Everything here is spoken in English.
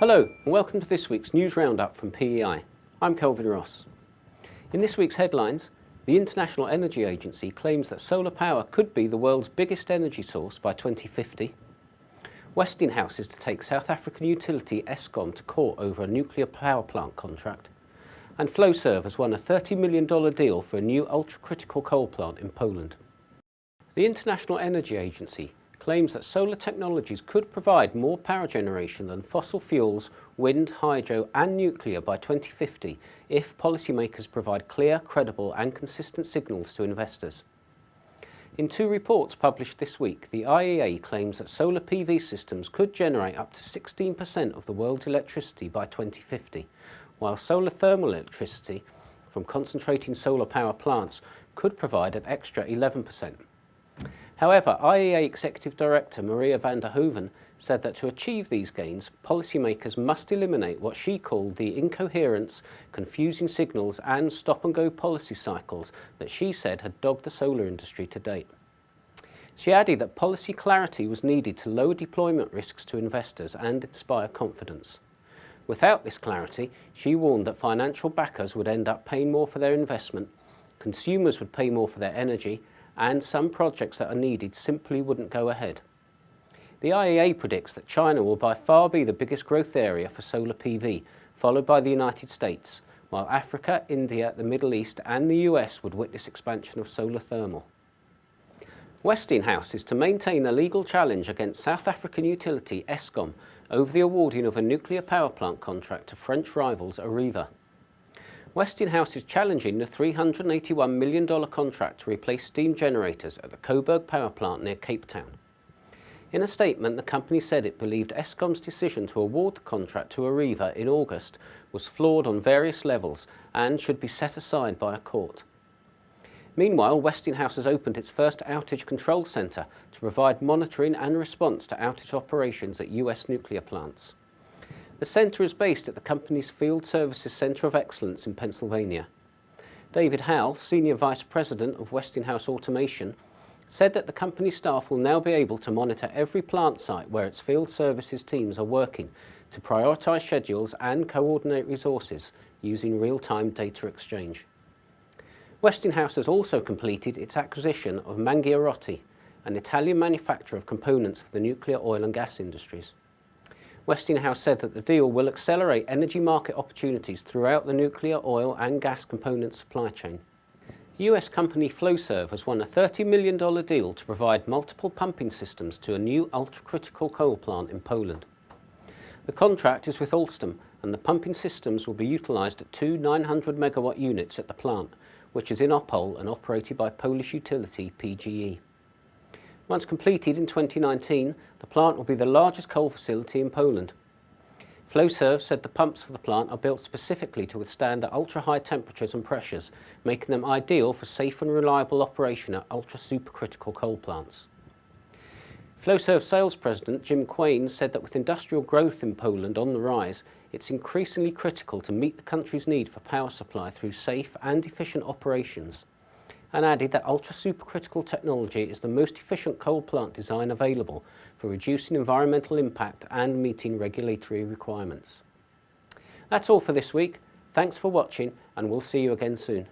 Hello and welcome to this week's News Roundup from PEI. I'm Kelvin Ross. In this week's headlines, the International Energy Agency claims that solar power could be the world's biggest energy source by 2050. Westinghouse is to take South African utility Eskom to court over a nuclear power plant contract. And Flowserve has won a $30 million deal for a new ultra-critical coal plant in Poland. The International Energy Agency claims that solar technologies could provide more power generation than fossil fuels, wind, hydro and nuclear by 2050 if policymakers provide clear, credible and consistent signals to investors. In two reports published this week, the IEA claims that solar PV systems could generate up to 16% of the world's electricity by 2050, while solar thermal electricity from concentrating solar power plants could provide an extra 11%. However, IEA Executive Director Maria van der Hoeven said that to achieve these gains, policymakers must eliminate what she called the incoherence, confusing signals and stop-and-go policy cycles that she said had dogged the solar industry to date. She added that policy clarity was needed to lower deployment risks to investors and inspire confidence. Without this clarity, she warned that financial backers would end up paying more for their investment, consumers would pay more for their energy, and some projects that are needed simply wouldn't go ahead. The IEA predicts that China will by far be the biggest growth area for solar PV, followed by the United States, while Africa, India, the Middle East and the US would witness expansion of solar thermal. Westinghouse is to maintain a legal challenge against South African utility Eskom over the awarding of a nuclear power plant contract to French rivals Areva. Westinghouse is challenging the $381 million contract to replace steam generators at the Coburg power plant near Cape Town. In a statement, the company said it believed Eskom's decision to award the contract to Areva in August was flawed on various levels and should be set aside by a court. Meanwhile, Westinghouse has opened its first outage control centre to provide monitoring and response to outage operations at US nuclear plants. The centre is based at the company's Field Services Centre of Excellence in Pennsylvania. David Howell, Senior Vice President of Westinghouse Automation, said that the company staff will now be able to monitor every plant site where its field services teams are working to prioritise schedules and coordinate resources using real-time data exchange. Westinghouse has also completed its acquisition of Mangiarotti, an Italian manufacturer of components for the nuclear oil and gas industries. Westinghouse said that the deal will accelerate energy market opportunities throughout the nuclear, oil and gas component supply chain. US company Flowserve has won a $30 million deal to provide multiple pumping systems to a new ultra-critical coal plant in Poland. The contract is with Alstom and the pumping systems will be utilised at two 900 megawatt units at the plant, which is in Opole and operated by Polish utility PGE. Once completed in 2019, the plant will be the largest coal facility in Poland. Flowserve said the pumps for the plant are built specifically to withstand the ultra-high temperatures and pressures, making them ideal for safe and reliable operation at ultra-supercritical coal plants. Flowserve sales president Jim Quain said that with industrial growth in Poland on the rise, it's increasingly critical to meet the country's need for power supply through safe and efficient operations, and added that ultra-supercritical technology is the most efficient coal plant design available for reducing environmental impact and meeting regulatory requirements. That's all for this week. Thanks for watching and we'll see you again soon.